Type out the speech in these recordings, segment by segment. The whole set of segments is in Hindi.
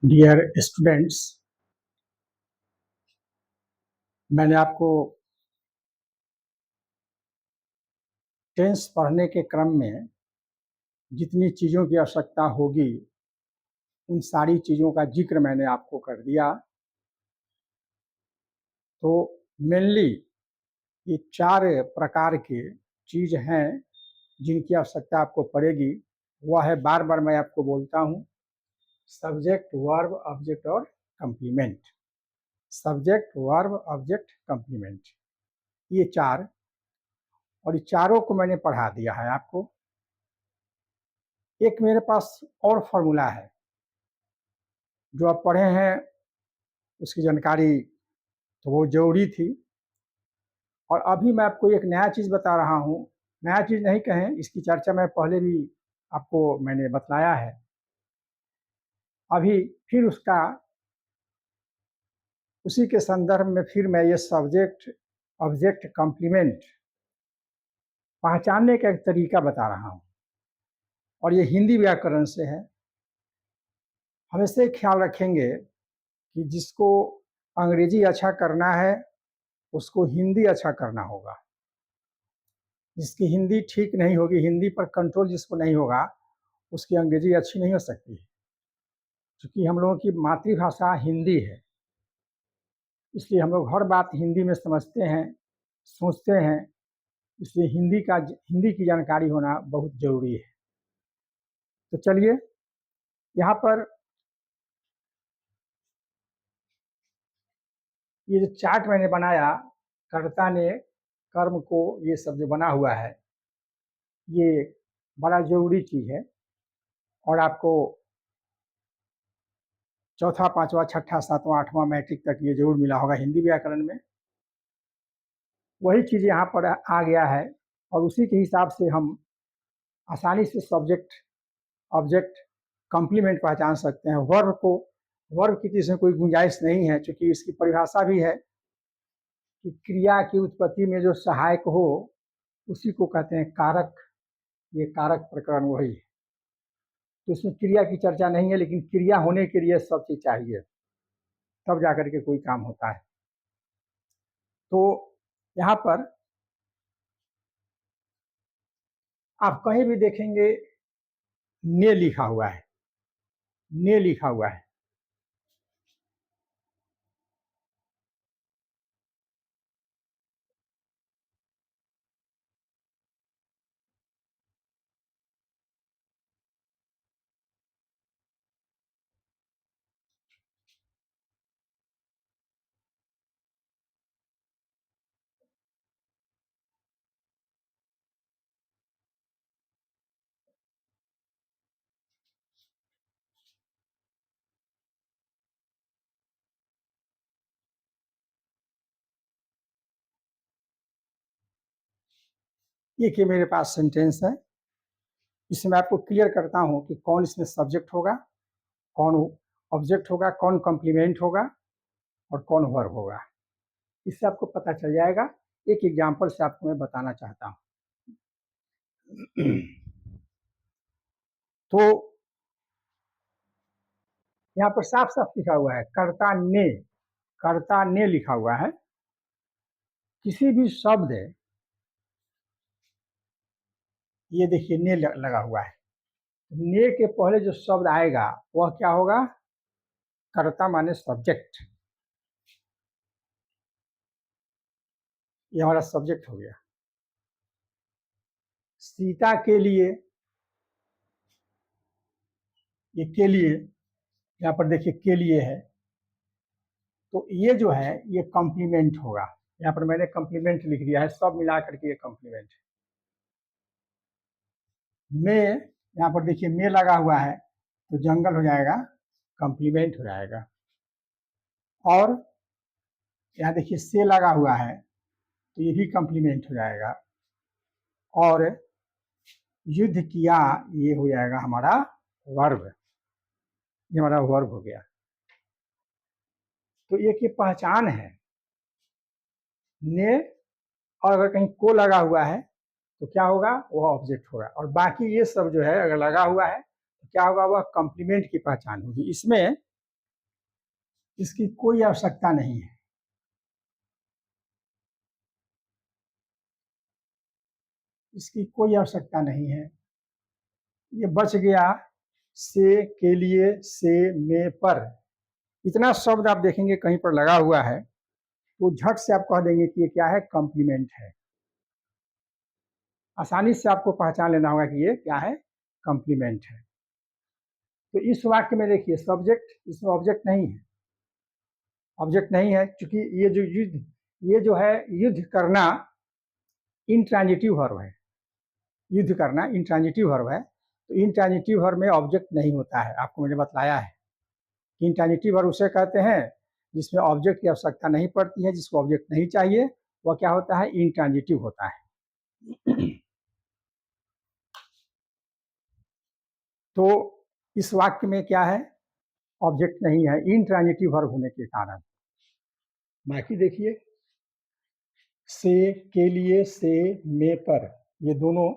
डियर स्टूडेंट्स, मैंने आपको टेंस पढ़ने के क्रम में जितनी चीज़ों की आवश्यकता होगी उन सारी चीज़ों का जिक्र मैंने आपको कर दिया। तो मेनली ये 4 प्रकार के चीज़ हैं जिनकी आवश्यकता आपको पड़ेगी। वह है, बार बार मैं आपको बोलता हूँ, सब्जेक्ट, वर्ब, ऑब्जेक्ट और complement. Subject, verb, object, complement, ये 4, और ये चारों को मैंने पढ़ा दिया है आपको। एक मेरे पास और फॉर्मूला है जो आप पढ़े हैं, उसकी जानकारी तो वो जरूरी थी। और अभी मैं आपको एक नया चीज़ बता रहा हूँ। नया चीज़ नहीं कहें, इसकी चर्चा मैं पहले भी आपको मैंने बतलाया है। अभी फिर उसी के संदर्भ में फिर मैं ये सब्जेक्ट, ऑब्जेक्ट, कंप्लीमेंट पहचानने का एक तरीका बता रहा हूँ, और ये हिंदी व्याकरण से है। हमेशा ख्याल रखेंगे कि जिसको अंग्रेजी अच्छा करना है उसको हिंदी अच्छा करना होगा। जिसकी हिंदी ठीक नहीं होगी, हिंदी पर कंट्रोल जिसको नहीं होगा, उसकी अंग्रेजी अच्छी नहीं हो सकती है। क्योंकि हम लोगों की मातृभाषा हिंदी है, इसलिए हम लोग हर बात हिंदी में समझते हैं, सोचते हैं। इसलिए हिंदी की जानकारी होना बहुत ज़रूरी है। तो चलिए, यहाँ पर ये जो चार्ट मैंने बनाया, कर्ता ने, कर्म को, ये सब जो बना हुआ है, ये बड़ा ज़रूरी चीज़ है। और आपको चौथा, पांचवा, छठा, सातवां, आठवां, मैट्रिक तक ये जरूर मिला होगा हिंदी व्याकरण में। वही चीज़ यहाँ पर आ गया है, और उसी के हिसाब से हम आसानी से सब्जेक्ट, ऑब्जेक्ट, कंप्लीमेंट पहचान सकते हैं। वर्ब की इसमें कोई गुंजाइश नहीं है, क्योंकि इसकी परिभाषा भी है कि क्रिया की उत्पत्ति में जो सहायक हो उसी को कहते हैं कारक। ये कारक प्रकरण वही है। तो इसमें क्रिया की चर्चा नहीं है, लेकिन क्रिया होने के लिए सब चीज चाहिए, तब जाकर के कोई काम होता है। तो यहाँ पर आप कहीं भी देखेंगे ने लिखा हुआ है, ने लिखा हुआ है। ये मेरे पास सेंटेंस है, इसमें आपको क्लियर करता हूँ कि कौन इसमें सब्जेक्ट होगा, कौन ऑब्जेक्ट होगा, कौन कॉम्प्लीमेंट होगा और कौन वर्ब होगा। इससे आपको पता चल जाएगा। एक एग्जाम्पल से आपको मैं बताना चाहता हूँ। तो यहाँ पर साफ साफ लिखा हुआ है, कर्ता ने, कर्ता ने लिखा हुआ है। किसी भी शब्द, ये देखिए ने लगा हुआ है, ने के पहले जो शब्द आएगा वह क्या होगा? कर्ता माने सब्जेक्ट। ये हमारा सब्जेक्ट हो गया। सीता के लिए, ये के लिए, यहाँ पर देखिए के लिए है, तो ये जो है ये कॉम्प्लीमेंट होगा। यहाँ पर मैंने कॉम्प्लीमेंट लिख दिया है, सब मिला करके ये कॉम्प्लीमेंट है। में, यहाँ पर देखिए में लगा हुआ है, तो जंगल हो जाएगा, कॉम्प्लीमेंट हो जाएगा। और यहाँ देखिए से लगा हुआ है, तो ये भी कॉम्प्लीमेंट हो जाएगा। और युद्ध किया, ये हो जाएगा हमारा वर्ब, ये हमारा वर्ब हो गया। तो एक ये पहचान है ने, और अगर कहीं को लगा हुआ है तो क्या होगा? वह ऑब्जेक्ट होगा। और बाकी ये सब जो है अगर लगा हुआ है तो क्या होगा? वह कॉम्प्लीमेंट की पहचान होगी। इसमें इसकी कोई आवश्यकता नहीं है। इसकी कोई आवश्यकता नहीं है। ये बच गया से, के लिए, से, में, पर। इतना शब्द आप देखेंगे कहीं पर लगा हुआ है तो झट से आप कह देंगे कि ये क्या है, कॉम्प्लीमेंट है। आसानी से आपको पहचान लेना होगा कि ये क्या है, कॉम्प्लीमेंट है। तो इस वाक्य में देखिए सब्जेक्ट, इसमें ऑब्जेक्ट नहीं है। ऑब्जेक्ट नहीं है क्योंकि ये जो युद्ध, ये जो है युद्ध करना इंट्रांजिटिव वर्ब है। युद्ध करना इंट्रांजिटिव वर्ब है। तो इंट्रांजिटिव वर्ब में ऑब्जेक्ट नहीं होता है, आपको मैंने बतलाया है। इंट्रांजिटिव वर्ब उसे कहते हैं जिसमें ऑब्जेक्ट की आवश्यकता नहीं पड़ती है, जिसको ऑब्जेक्ट नहीं चाहिए, वह क्या होता है, इंट्रांजिटिव होता है। तो इस वाक्य में क्या है, ऑब्जेक्ट नहीं है इंट्रांजिटिव वर्ब होने के कारण। बाकी देखिए से, के लिए, से, में, पर, ये दोनों,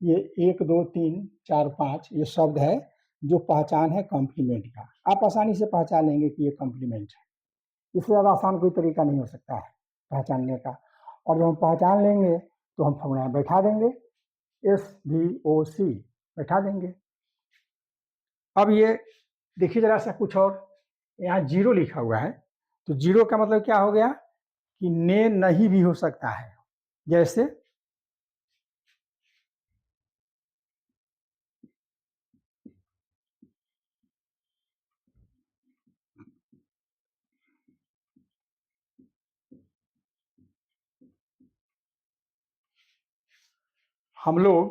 ये 1 2 3 4 5 ये शब्द है जो पहचान है कॉम्प्लीमेंट का। आप आसानी से पहचान लेंगे कि ये कॉम्प्लीमेंट है। इससे ज़्यादा आसान कोई तरीका नहीं हो सकता है पहचानने का। और जब हम पहचान लेंगे तो हम फॉर्मूला बैठा देंगे, SVOC बैठा देंगे। अब ये देखिए जरा सा कुछ और, यहाँ 0 लिखा हुआ है, तो 0 का मतलब क्या हो गया कि ने नहीं भी हो सकता है। जैसे हम लोग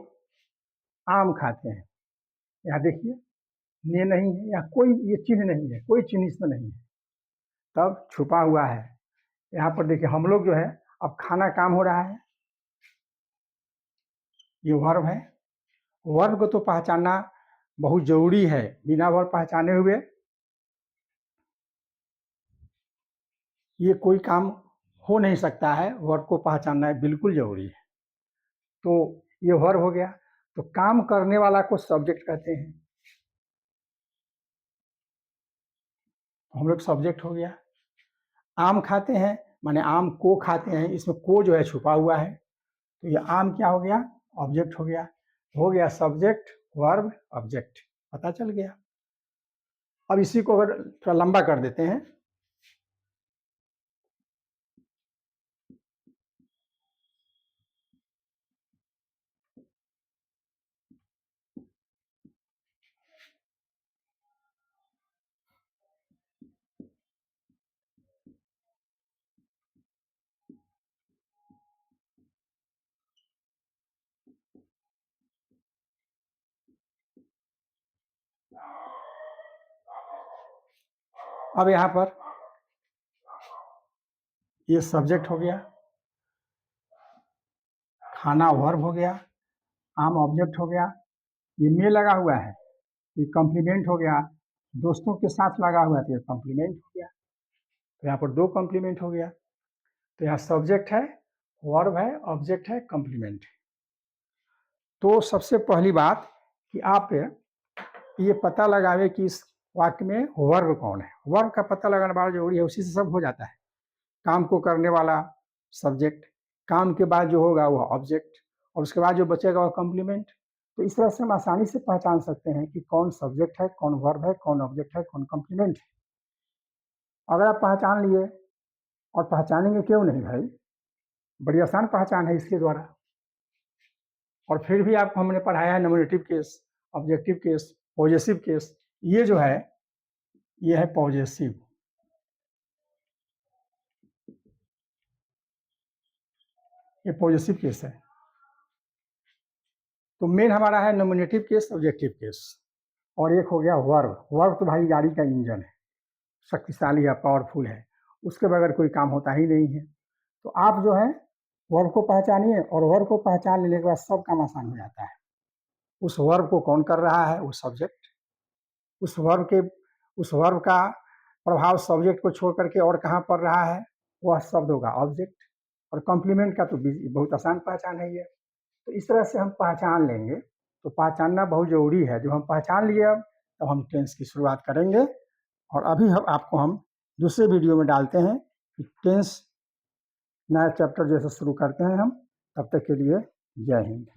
आम खाते हैं, यहाँ देखिए ने नहीं है, यहाँ कोई ये चिन्ह नहीं है, कोई चिन्ह इसमें नहीं है, तब छुपा हुआ है। यहाँ पर देखिए हम लोग जो है, अब खाना काम हो रहा है, ये वर्ब है। वर्ब को तो पहचानना बहुत जरूरी है, बिना वर्ब पहचाने हुए ये कोई काम हो नहीं सकता है। वर्ब को पहचानना है बिल्कुल जरूरी है। तो ये वर्ब हो गया। तो काम करने वाला को सब्जेक्ट कहते हैं, हम लोग सब्जेक्ट हो गया। आम खाते हैं माने आम को खाते हैं, इसमें को जो है छुपा हुआ है, तो ये आम क्या हो गया, ऑब्जेक्ट हो गया सब्जेक्ट वर्ब ऑब्जेक्ट, पता चल गया। अब इसी को अगर थोड़ा लंबा कर देते हैं, अब यहाँ पर ये सब्जेक्ट हो गया, खाना वर्ब हो गया, आम ऑब्जेक्ट हो गया, ये में लगा हुआ है, ये कॉम्प्लीमेंट हो गया, दोस्तों के साथ लगा हुआ है तो ये कॉम्प्लीमेंट हो गया। तो यहाँ पर 2 कॉम्प्लीमेंट हो गया। तो यहाँ सब्जेक्ट है, वर्ब है, ऑब्जेक्ट है, कॉम्प्लीमेंट है। तो सबसे पहली बात कि आप ये पता लगावे कि इस वाक्य में वर्ब कौन है। वर्ब का पता लगाना बड़ा जरूरी है, उसी से सब हो जाता है। काम को करने वाला सब्जेक्ट, काम के बाद जो होगा वह ऑब्जेक्ट, और उसके बाद जो बचेगा वह कॉम्प्लीमेंट। तो इस तरह से हम आसानी से पहचान सकते हैं कि कौन सब्जेक्ट है, कौन वर्ब है, कौन ऑब्जेक्ट है, कौन कॉम्प्लीमेंट है। अगर आप पहचान लिए, और पहचानेंगे क्यों नहीं भाई, बड़ी आसान पहचान है इसके द्वारा। और फिर भी आपको हमने पढ़ाया है nominative case, objective case, possessive case. ये जो है ये है पॉजेसिव, ये पॉजेसिव केस है। तो मेन हमारा है नॉमिनेटिव केस, ऑब्जेक्टिव केस, और एक हो गया वर्ब। वर्ब तो भाई गाड़ी का इंजन है, शक्तिशाली है, पावरफुल है, उसके बगैर कोई काम होता ही नहीं है। तो आप जो है वर्ब को पहचानिए, और वर्ब को पहचान लेने के बाद सब काम आसान हो जाता है। उस वर्ब को कौन कर रहा है, वो सब्जेक्ट। उस वर्ब का प्रभाव सब्जेक्ट को छोड़ करके और कहाँ पड़ रहा है, वह शब्द होगा ऑब्जेक्ट। और कॉम्प्लीमेंट का तो बहुत आसान पहचान है ये। तो इस तरह से हम पहचान लेंगे। तो पहचानना बहुत ज़रूरी है। जब हम पहचान लिए अब, तब हम टेंस की शुरुआत करेंगे। और अभी हम आपको दूसरे वीडियो में डालते हैं कि टेंस नया चैप्टर जैसे शुरू करते हैं हम। तब तक के लिए जय हिंद।